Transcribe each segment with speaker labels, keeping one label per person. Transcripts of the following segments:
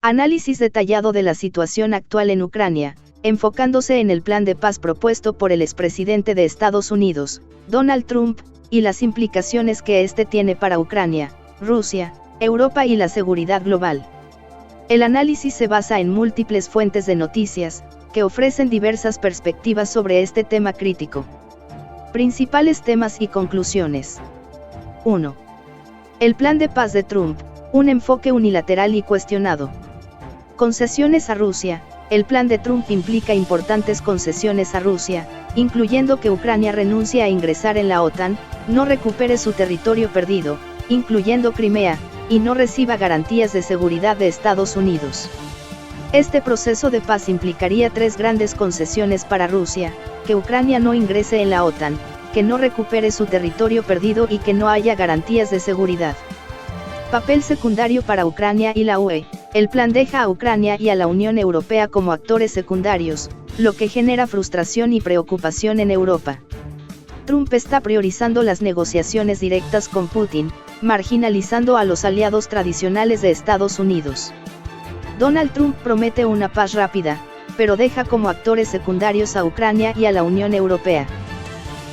Speaker 1: Análisis detallado de la situación actual en Ucrania, enfocándose en el plan de paz propuesto por el expresidente de Estados Unidos, Donald Trump, y las implicaciones que este tiene para Ucrania, Rusia, Europa y la seguridad global. El análisis se basa en múltiples fuentes de noticias, que ofrecen diversas perspectivas sobre este tema crítico. Principales temas y conclusiones. 1. El plan de paz de Trump, un enfoque unilateral y cuestionado. Concesiones a Rusia. El plan de Trump implica importantes concesiones a Rusia, incluyendo que Ucrania renuncie a ingresar en la OTAN, no recupere su territorio perdido, incluyendo Crimea, y no reciba garantías de seguridad de Estados Unidos. Este proceso de paz implicaría 3 grandes concesiones para Rusia: que Ucrania no ingrese en la OTAN, que no recupere su territorio perdido y que no haya garantías de seguridad. Papel secundario para Ucrania y la UE. El plan deja a Ucrania y a la Unión Europea como actores secundarios, lo que genera frustración y preocupación en Europa. Trump está priorizando las negociaciones directas con Putin, marginalizando a los aliados tradicionales de Estados Unidos. Donald Trump promete una paz rápida, pero deja como actores secundarios a Ucrania y a la Unión Europea.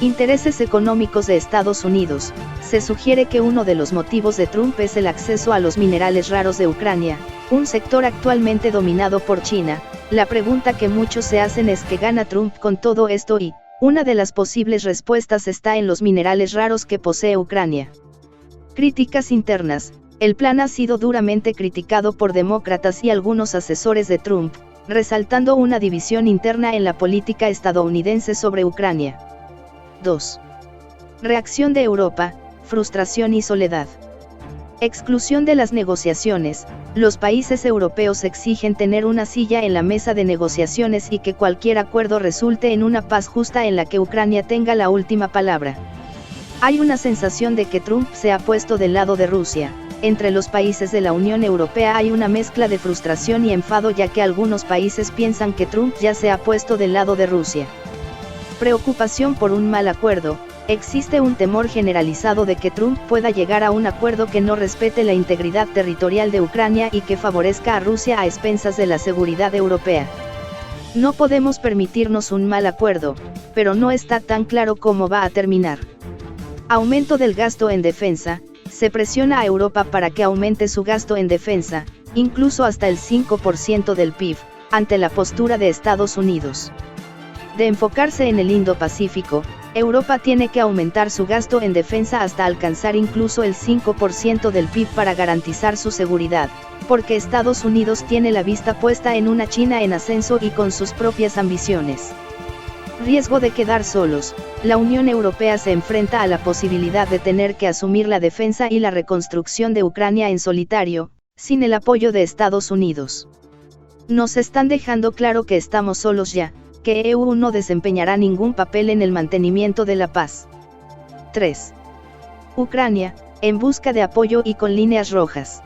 Speaker 1: Intereses económicos de Estados Unidos. Se sugiere que uno de los motivos de Trump es el acceso a los minerales raros de Ucrania, un sector actualmente dominado por China. La pregunta que muchos se hacen es ¿qué gana Trump con todo esto? Y una de las posibles respuestas está en los minerales raros que posee Ucrania. Críticas internas. El plan ha sido duramente criticado por demócratas y algunos asesores de Trump, resaltando una división interna en la política estadounidense sobre Ucrania. 2. Reacción de Europa, frustración y soledad. Exclusión de las negociaciones. Los países europeos exigen tener una silla en la mesa de negociaciones y que cualquier acuerdo resulte en una paz justa en la que Ucrania tenga la última palabra. Hay una sensación de que Trump se ha puesto del lado de Rusia. Entre los países de la Unión Europea hay una mezcla de frustración y enfado, ya que algunos países piensan que Trump ya se ha puesto del lado de Rusia. Preocupación por un mal acuerdo. Existe un temor generalizado de que Trump pueda llegar a un acuerdo que no respete la integridad territorial de Ucrania y que favorezca a Rusia a expensas de la seguridad europea. No podemos permitirnos un mal acuerdo, pero no está tan claro cómo va a terminar. Aumento del gasto en defensa. Se presiona a Europa para que aumente su gasto en defensa, incluso hasta el 5% del PIB, ante la postura de Estados Unidos. De enfocarse en el Indo-Pacífico, Europa tiene que aumentar su gasto en defensa hasta alcanzar incluso el 5% del PIB para garantizar su seguridad, porque Estados Unidos tiene la vista puesta en una China en ascenso y con sus propias ambiciones. Riesgo de quedar solos. La Unión Europea se enfrenta a la posibilidad de tener que asumir la defensa y la reconstrucción de Ucrania en solitario, sin el apoyo de Estados Unidos. Nos están dejando claro que estamos solos ya, que EU no desempeñará ningún papel en el mantenimiento de la paz. 3. Ucrania, en busca de apoyo y con líneas rojas.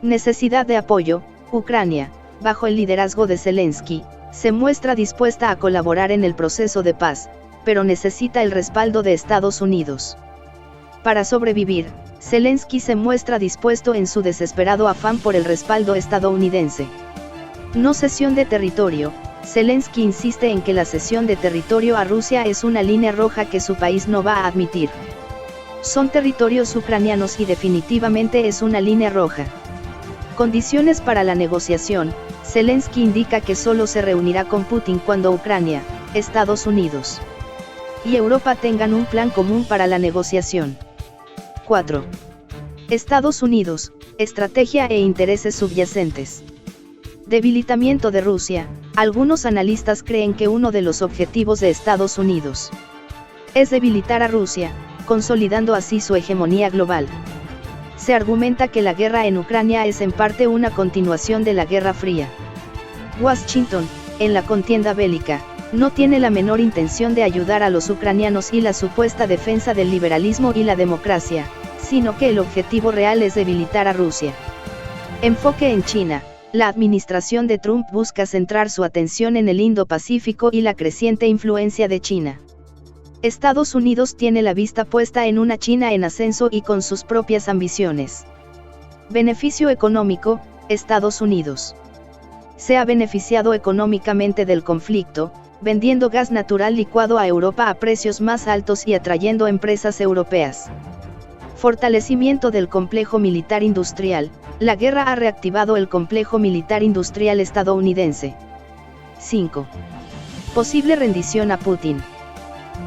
Speaker 1: Necesidad de apoyo. Ucrania, bajo el liderazgo de Zelensky, se muestra dispuesta a colaborar en el proceso de paz, pero necesita el respaldo de Estados Unidos. Para sobrevivir, Zelensky se muestra dispuesto en su desesperado afán por el respaldo estadounidense. No cesión de territorio. Zelensky insiste en que la cesión de territorio a Rusia es una línea roja que su país no va a admitir. Son territorios ucranianos y definitivamente es una línea roja. Condiciones para la negociación. Zelensky indica que solo se reunirá con Putin cuando Ucrania, Estados Unidos y Europa tengan un plan común para la negociación. 4. Estados Unidos, estrategia e intereses subyacentes. Debilitamiento de Rusia. Algunos analistas creen que uno de los objetivos de Estados Unidos es debilitar a Rusia, consolidando así su hegemonía global. Se argumenta que la guerra en Ucrania es en parte una continuación de la Guerra Fría. Washington, en la contienda bélica, no tiene la menor intención de ayudar a los ucranianos y la supuesta defensa del liberalismo y la democracia, sino que el objetivo real es debilitar a Rusia. Enfoque en China. La administración de Trump busca centrar su atención en el Indo-Pacífico y la creciente influencia de China. Estados Unidos tiene la vista puesta en una China en ascenso y con sus propias ambiciones. Beneficio económico. Estados Unidos se ha beneficiado económicamente del conflicto, vendiendo gas natural licuado a Europa a precios más altos y atrayendo empresas europeas. Fortalecimiento del complejo militar industrial. La guerra ha reactivado el complejo militar industrial estadounidense. 5. Posible rendición a Putin.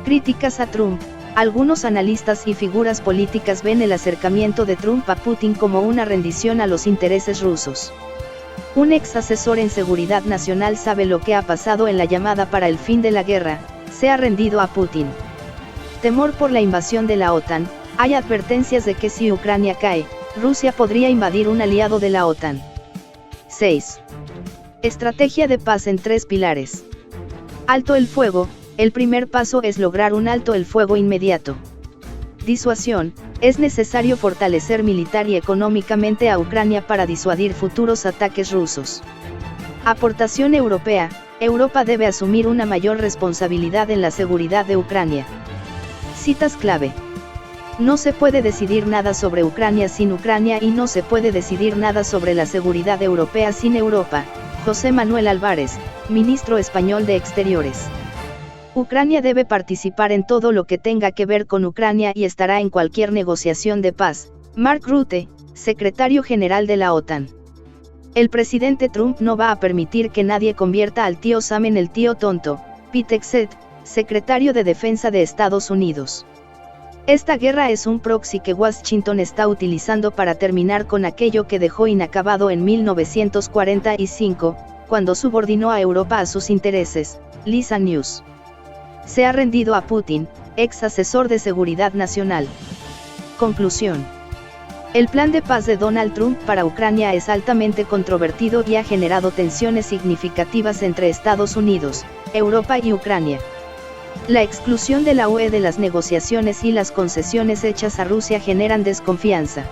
Speaker 1: Críticas a Trump. Algunos analistas y figuras políticas ven el acercamiento de Trump a Putin como una rendición a los intereses rusos. Un ex asesor en seguridad nacional sabe lo que ha pasado en la llamada para el fin de la guerra, se ha rendido a Putin. Temor por la invasión de la OTAN. Hay advertencias de que si Ucrania cae, Rusia podría invadir un aliado de la OTAN. 6. Estrategia de paz en 3 pilares. Alto el fuego. El primer paso es lograr un alto el fuego inmediato. Disuasión. Es necesario fortalecer militar y económicamente a Ucrania para disuadir futuros ataques rusos. Aportación europea. Europa debe asumir una mayor responsabilidad en la seguridad de Ucrania. Citas clave. No se puede decidir nada sobre Ucrania sin Ucrania y no se puede decidir nada sobre la seguridad europea sin Europa. José Manuel Álvarez, ministro español de Exteriores. Ucrania debe participar en todo lo que tenga que ver con Ucrania y estará en cualquier negociación de paz. Mark Rutte, secretario general de la OTAN. El presidente Trump no va a permitir que nadie convierta al tío Sam en el tío tonto. Pete Hegseth, secretario de Defensa de Estados Unidos. Esta guerra es un proxy que Washington está utilizando para terminar con aquello que dejó inacabado en 1945, cuando subordinó a Europa a sus intereses. Lisa News. Se ha rendido a Putin, ex asesor de seguridad nacional. Conclusión. El plan de paz de Donald Trump para Ucrania es altamente controvertido y ha generado tensiones significativas entre Estados Unidos, Europa y Ucrania. La exclusión de la UE de las negociaciones y las concesiones hechas a Rusia generan desconfianza.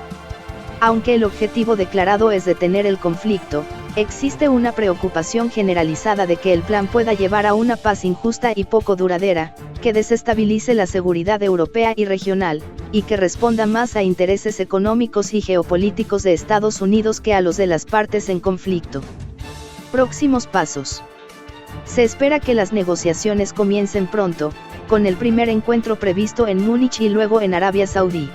Speaker 1: Aunque el objetivo declarado es detener el conflicto, existe una preocupación generalizada de que el plan pueda llevar a una paz injusta y poco duradera, que desestabilice la seguridad europea y regional, y que responda más a intereses económicos y geopolíticos de Estados Unidos que a los de las partes en conflicto. Próximos pasos. Se espera que las negociaciones comiencen pronto, con el primer encuentro previsto en Múnich y luego en Arabia Saudí.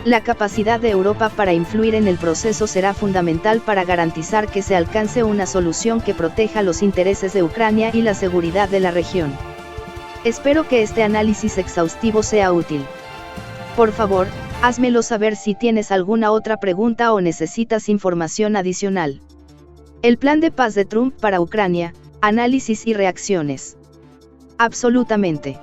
Speaker 1: La capacidad de Europa para influir en el proceso será fundamental para garantizar que se alcance una solución que proteja los intereses de Ucrania y la seguridad de la región. Espero que este análisis exhaustivo sea útil. Por favor, házmelo saber si tienes alguna otra pregunta o necesitas información adicional. El plan de paz de Trump para Ucrania. Análisis y reacciones. Absolutamente.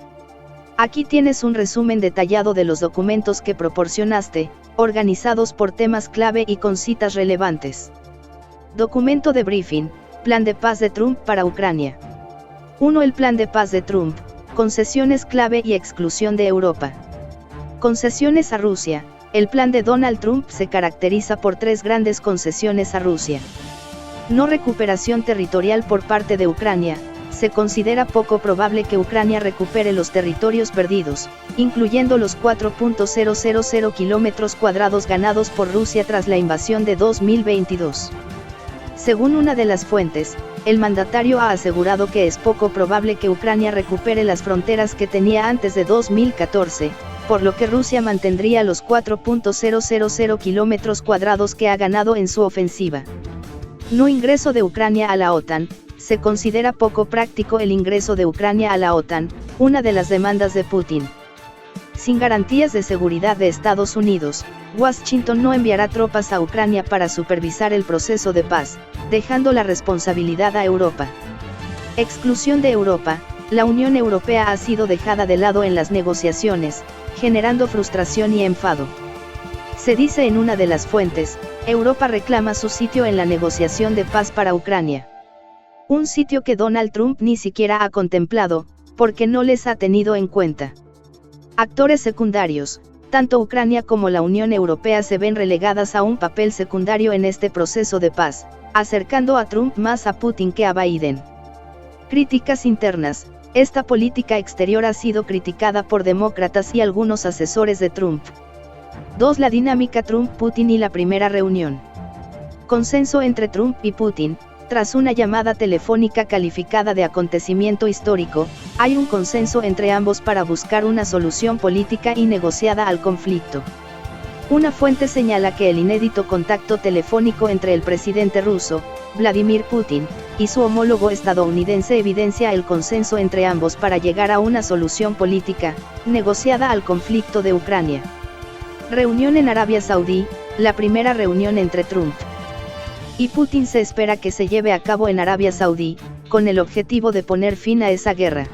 Speaker 1: Aquí tienes un resumen detallado de los documentos que proporcionaste, organizados por temas clave y con citas relevantes. Documento de briefing, Plan de paz de Trump para Ucrania. 1. El plan de paz de Trump, concesiones clave y exclusión de Europa. Concesiones a Rusia. El plan de Donald Trump se caracteriza por 3 grandes concesiones a Rusia. No recuperación territorial por parte de Ucrania. Se considera poco probable que Ucrania recupere los territorios perdidos, incluyendo los 4.000 kilómetros cuadrados ganados por Rusia tras la invasión de 2022. Según una de las fuentes, el mandatario ha asegurado que es poco probable que Ucrania recupere las fronteras que tenía antes de 2014, por lo que Rusia mantendría los 4.000 kilómetros cuadrados que ha ganado en su ofensiva. No ingreso de Ucrania a la OTAN. Se considera poco práctico el ingreso de Ucrania a la OTAN, una de las demandas de Putin. Sin garantías de seguridad de Estados Unidos, Washington no enviará tropas a Ucrania para supervisar el proceso de paz, dejando la responsabilidad a Europa. Exclusión de Europa. La Unión Europea ha sido dejada de lado en las negociaciones, generando frustración y enfado. Se dice en una de las fuentes, Europa reclama su sitio en la negociación de paz para Ucrania. Un sitio que Donald Trump ni siquiera ha contemplado, porque no les ha tenido en cuenta. Actores secundarios. Tanto Ucrania como la Unión Europea se ven relegadas a un papel secundario en este proceso de paz, acercando a Trump más a Putin que a Biden. Críticas internas. Esta política exterior ha sido criticada por demócratas y algunos asesores de Trump. 2. La dinámica Trump-Putin y la primera reunión. Consenso entre Trump y Putin. Tras una llamada telefónica calificada de acontecimiento histórico, hay un consenso entre ambos para buscar una solución política y negociada al conflicto. Una fuente señala que el inédito contacto telefónico entre el presidente ruso, Vladimir Putin, y su homólogo estadounidense evidencia el consenso entre ambos para llegar a una solución política, negociada al conflicto de Ucrania. Reunión en Arabia Saudí. La primera reunión entre Trump y Putin se espera que se lleve a cabo en Arabia Saudí, con el objetivo de poner fin a esa guerra.